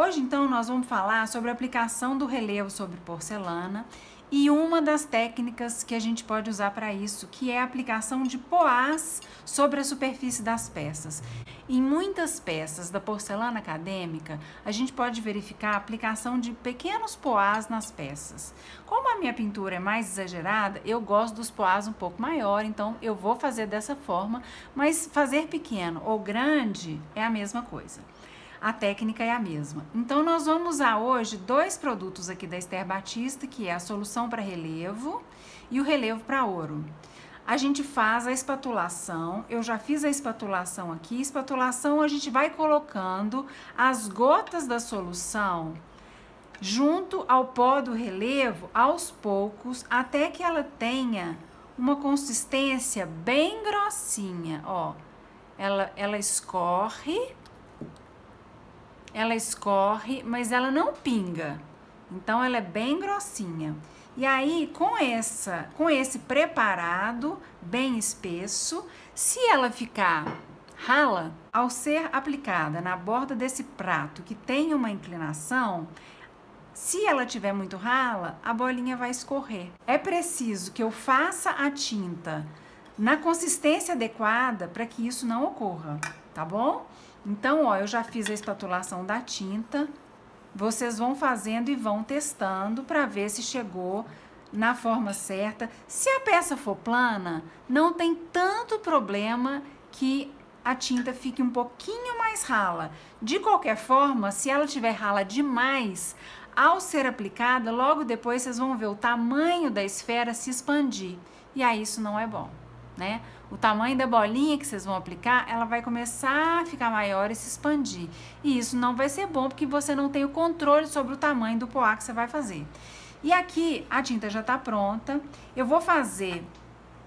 Hoje, então, nós vamos falar sobre a aplicação do relevo sobre porcelana e uma das técnicas que a gente pode usar para isso, que é a aplicação de poás sobre a superfície das peças. Em muitas peças da porcelana acadêmica, a gente pode verificar a aplicação de pequenos poás nas peças. Como a minha pintura é mais exagerada, eu gosto dos poás um pouco maior, então eu vou fazer dessa forma, mas fazer pequeno ou grande é a mesma coisa. A técnica é a mesma. Então, nós vamos usar hoje dois produtos aqui da Esther Batista, que é a solução para relevo e o relevo para ouro. A gente faz a espatulação, eu já fiz a espatulação aqui. Espatulação, a gente vai colocando as gotas da solução junto ao pó do relevo, aos poucos, até que ela tenha uma consistência bem grossinha, ó. Ela escorre, mas ela não pinga. Então, ela é bem grossinha. E aí, com esse preparado bem espesso, se ela ficar rala, ao ser aplicada na borda desse prato que tem uma inclinação, se ela tiver muito rala, a bolinha vai escorrer. É preciso que eu faça a tinta na consistência adequada para que isso não ocorra, tá bom? Então, ó, eu já fiz a espatulação da tinta, vocês vão fazendo e vão testando para ver se chegou na forma certa. Se a peça for plana, não tem tanto problema que a tinta fique um pouquinho mais rala. De qualquer forma, se ela tiver rala demais, ao ser aplicada, logo depois vocês vão ver o tamanho da esfera se expandir. E aí isso não é bom, né? O tamanho da bolinha que vocês vão aplicar, ela vai começar a ficar maior e se expandir. E isso não vai ser bom, porque você não tem o controle sobre o tamanho do poá que você vai fazer. E aqui a tinta já tá pronta. Eu vou fazer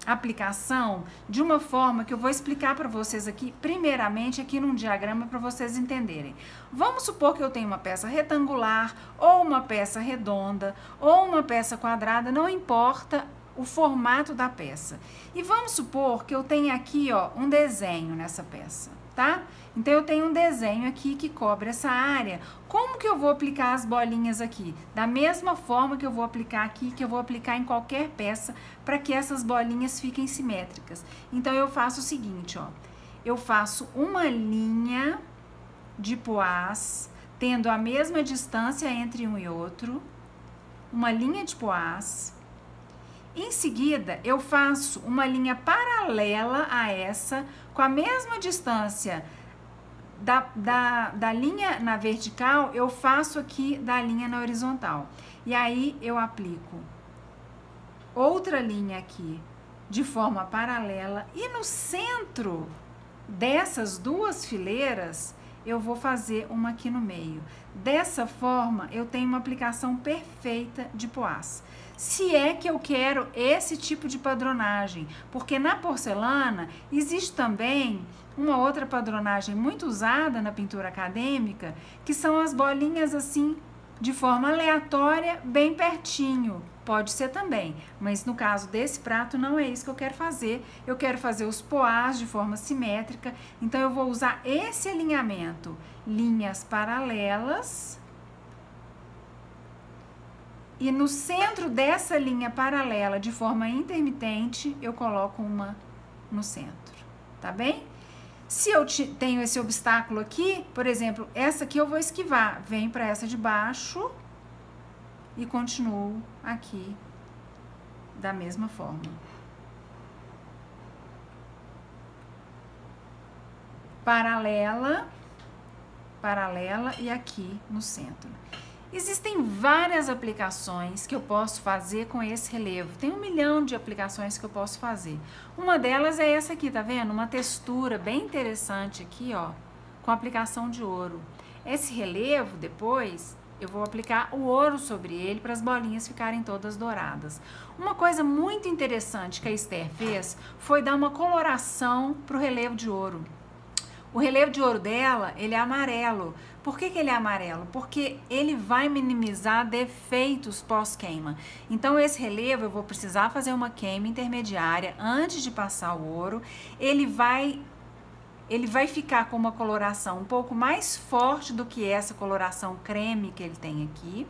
a aplicação de uma forma que eu vou explicar para vocês aqui, primeiramente aqui num diagrama para vocês entenderem. Vamos supor que eu tenho uma peça retangular, ou uma peça redonda, ou uma peça quadrada, não importa o formato da peça. E vamos supor que eu tenha aqui, ó, um desenho nessa peça, tá? Então, eu tenho um desenho aqui que cobre essa área. Como que eu vou aplicar as bolinhas aqui? Da mesma forma que eu vou aplicar aqui, que eu vou aplicar em qualquer peça, para que essas bolinhas fiquem simétricas. Então, eu faço o seguinte, ó. Eu faço uma linha de poás, tendo a mesma distância entre um e outro. Uma linha de poás. Em seguida, eu faço uma linha paralela a essa, com a mesma distância da linha na vertical, eu faço aqui da linha na horizontal. E aí, eu aplico outra linha aqui, de forma paralela. E no centro dessas duas fileiras, eu vou fazer uma aqui no meio. Dessa forma, eu tenho uma aplicação perfeita de poás. Se é que eu quero esse tipo de padronagem, porque na porcelana existe também uma outra padronagem muito usada na pintura acadêmica, que são as bolinhas assim, de forma aleatória, bem pertinho. Pode ser também, mas no caso desse prato não é isso que eu quero fazer. Eu quero fazer os poás de forma simétrica, então eu vou usar esse alinhamento, linhas paralelas. E no centro dessa linha paralela, de forma intermitente, eu coloco uma no centro, tá bem? Se eu tenho esse obstáculo aqui, por exemplo, essa aqui eu vou esquivar. Venho para essa de baixo e continuo aqui da mesma forma. Paralela, paralela e aqui no centro. Existem várias aplicações que eu posso fazer com esse relevo. Tem 1 milhão de aplicações que eu posso fazer. Uma delas é essa aqui, tá vendo? Uma textura bem interessante aqui, ó, com aplicação de ouro. Esse relevo, depois, eu vou aplicar o ouro sobre ele para as bolinhas ficarem todas douradas. Uma coisa muito interessante que a Esther fez foi dar uma coloração para o relevo de ouro. O relevo de ouro dela, ele é amarelo. Por que ele é amarelo? Porque ele vai minimizar defeitos pós-queima. Então, esse relevo eu vou precisar fazer uma queima intermediária antes de passar o ouro. Ele vai ele vai ficar com uma coloração um pouco mais forte do que essa coloração creme que ele tem aqui.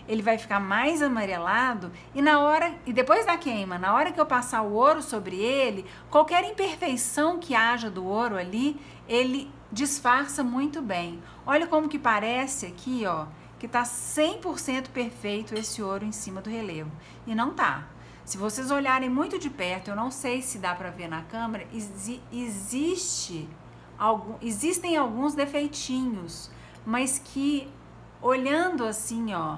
Ele vai ficar mais amarelado e depois da queima, na hora que eu passar o ouro sobre ele, qualquer imperfeição que haja do ouro ali, ele disfarça muito bem. Olha como que parece aqui, ó, que tá 100% perfeito esse ouro em cima do relevo. E não tá. Se vocês olharem muito de perto, eu não sei se dá para ver na câmera, existem alguns defeitinhos, mas que olhando assim, ó,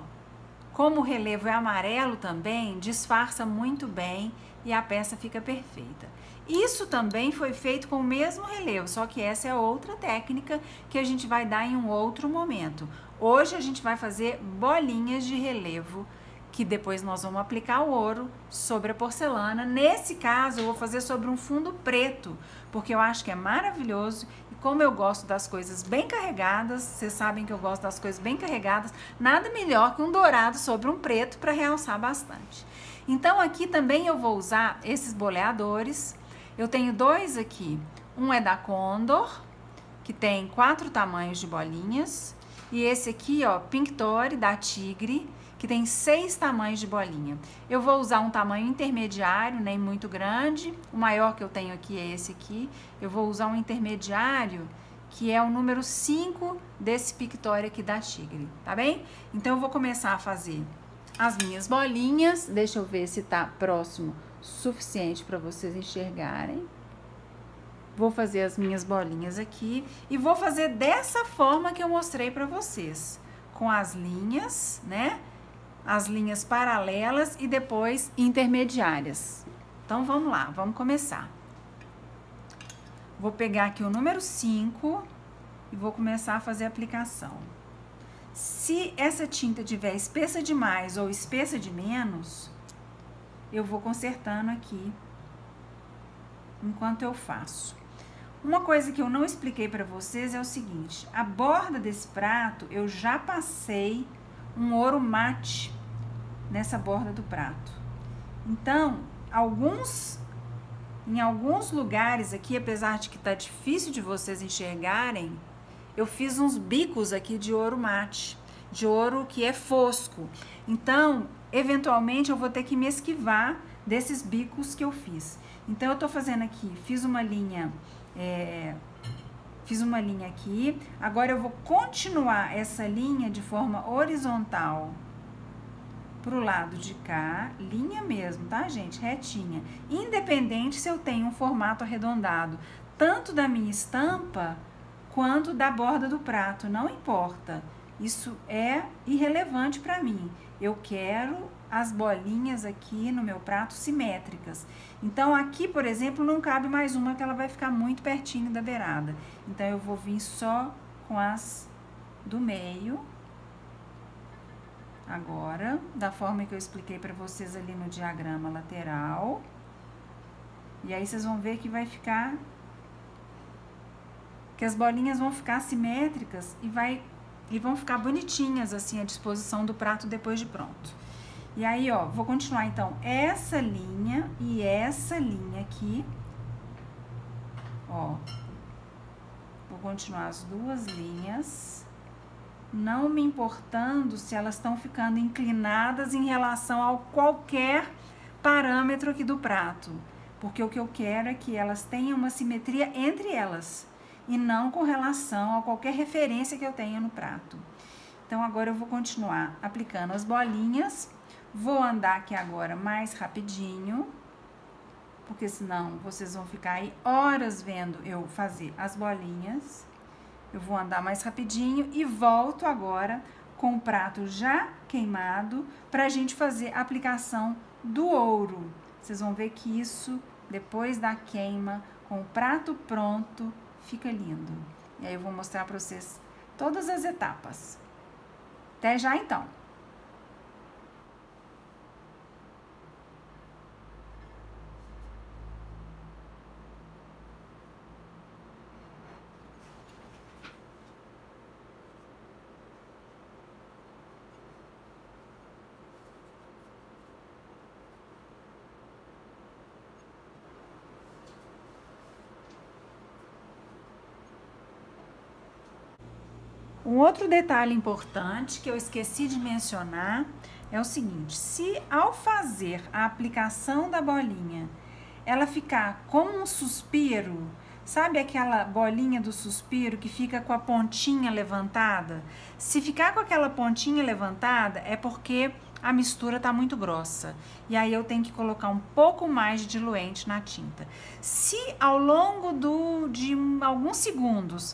como o relevo é amarelo também, disfarça muito bem e a peça fica perfeita. Isso também foi feito com o mesmo relevo, só que essa é outra técnica que a gente vai dar em um outro momento. Hoje a gente vai fazer bolinhas de relevo, que depois nós vamos aplicar o ouro sobre a porcelana. Nesse caso, eu vou fazer sobre um fundo preto, porque eu acho que é maravilhoso. Como eu gosto das coisas bem carregadas, vocês sabem que eu gosto das coisas bem carregadas, nada melhor que um dourado sobre um preto para realçar bastante. Então aqui também eu vou usar esses boleadores. Eu tenho dois aqui, um é da Condor, que tem 4 tamanhos de bolinhas, e esse aqui, ó, Pinktori, da Tigre, que tem 6 tamanhos de bolinha. Eu vou usar um tamanho intermediário, nem muito grande. O maior que eu tenho aqui é esse aqui. Eu vou usar um intermediário, que é o número 5 desse Pinktori aqui da Tigre, tá bem? Então, eu vou começar a fazer as minhas bolinhas. Deixa eu ver se tá próximo suficiente para vocês enxergarem. Vou fazer as minhas bolinhas aqui e vou fazer dessa forma que eu mostrei para vocês. Com as linhas, né? As linhas paralelas e depois intermediárias. Então, vamos lá, vamos começar. Vou pegar aqui o número 5 e vou começar a fazer a aplicação. Se essa tinta tiver espessa demais ou espessa de menos, eu vou consertando aqui enquanto eu faço. Uma coisa que eu não expliquei para vocês é o seguinte: a borda desse prato eu já passei um ouro mate nessa borda do prato. Então, em alguns lugares aqui, apesar de que tá difícil de vocês enxergarem, eu fiz uns bicos aqui de ouro mate, de ouro que é fosco. Então, eventualmente eu vou ter que me esquivar desses bicos que eu fiz. Então, eu tô fazendo aqui, fiz uma linha aqui. Agora eu vou continuar essa linha de forma horizontal pro lado de cá, linha mesmo, tá, gente? Retinha. Independente se eu tenho um formato arredondado, tanto da minha estampa quanto da borda do prato, não importa. Isso é irrelevante para mim. Eu quero as bolinhas aqui no meu prato simétricas. Então, aqui, por exemplo, não cabe mais uma, que ela vai ficar muito pertinho da beirada. Então, eu vou vir só com as do meio. Agora, da forma que eu expliquei para vocês ali no diagrama lateral. E aí, vocês vão ver que vai ficar... que as bolinhas vão ficar simétricas e vão ficar bonitinhas, assim, à disposição do prato depois de pronto. E aí, ó, vou continuar, então, essa linha e essa linha aqui. Ó. Vou continuar as duas linhas, não me importando se elas estão ficando inclinadas em relação a qualquer parâmetro aqui do prato. Porque o que eu quero é que elas tenham uma simetria entre elas e não com relação a qualquer referência que eu tenha no prato. Então, agora eu vou continuar aplicando as bolinhas. Vou andar aqui agora mais rapidinho, porque senão vocês vão ficar aí horas vendo eu fazer as bolinhas. Eu vou andar mais rapidinho e volto agora com o prato já queimado pra gente fazer a aplicação do ouro. Vocês vão ver que isso, depois da queima, com o prato pronto, fica lindo. E aí eu vou mostrar pra vocês todas as etapas. Até já, então! Um outro detalhe importante que eu esqueci de mencionar é o seguinte: se ao fazer a aplicação da bolinha, ela ficar como um suspiro, sabe aquela bolinha do suspiro que fica com a pontinha levantada? Se ficar com aquela pontinha levantada, é porque a mistura está muito grossa. E aí eu tenho que colocar um pouco mais de diluente na tinta. Se ao longo de alguns segundos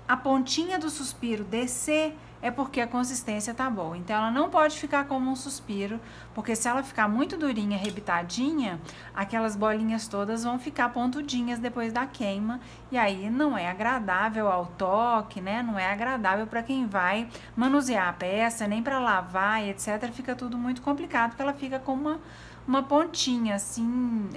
a pontinha do suspiro descer, é porque a consistência tá boa. Então ela não pode ficar como um suspiro, porque se ela ficar muito durinha, rebitadinha, aquelas bolinhas todas vão ficar pontudinhas depois da queima, e aí não é agradável ao toque, né? Não é agradável para quem vai manusear a peça, nem para lavar e etc. Fica tudo muito complicado, porque ela fica com uma pontinha assim,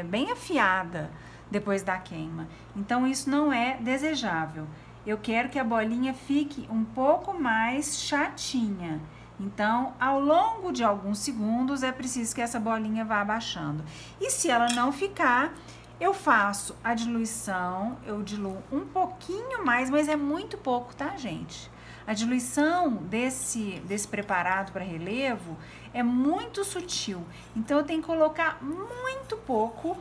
bem afiada depois da queima. Então isso não é desejável. Eu quero que a bolinha fique um pouco mais chatinha. Então, ao longo de alguns segundos, é preciso que essa bolinha vá abaixando. E se ela não ficar, eu faço a diluição, eu diluo um pouquinho mais, mas é muito pouco, tá, gente? A diluição desse preparado para relevo é muito sutil. Então, eu tenho que colocar muito pouco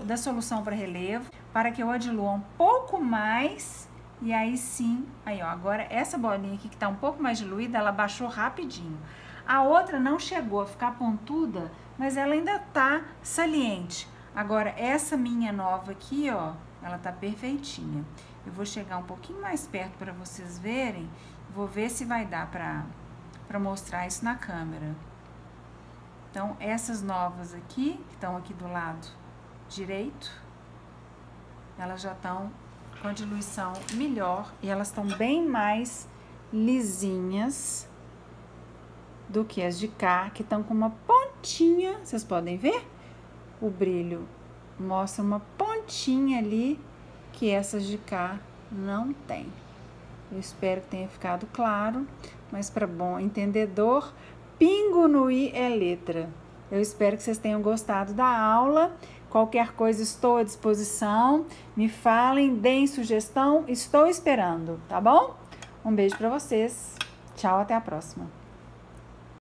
da solução para relevo, para que eu a dilua um pouco mais, e aí sim, aí ó, agora essa bolinha aqui que tá um pouco mais diluída, ela baixou rapidinho. A outra não chegou a ficar pontuda, mas ela ainda tá saliente. Agora essa minha nova aqui, ó, ela tá perfeitinha. Eu vou chegar um pouquinho mais perto para vocês verem, vou ver se vai dar para mostrar isso na câmera. Então, essas novas aqui, que estão aqui do lado direito, elas já estão com a diluição melhor e elas estão bem mais lisinhas do que as de cá, que estão com uma pontinha, vocês podem ver? O brilho mostra uma pontinha ali que essas de cá não tem. Eu espero que tenha ficado claro, mas para bom entendedor, pingo no i é letra. Eu espero que vocês tenham gostado da aula. Qualquer coisa, estou à disposição. Me falem, deem sugestão. Estou esperando, tá bom? Um beijo para vocês. Tchau, até a próxima.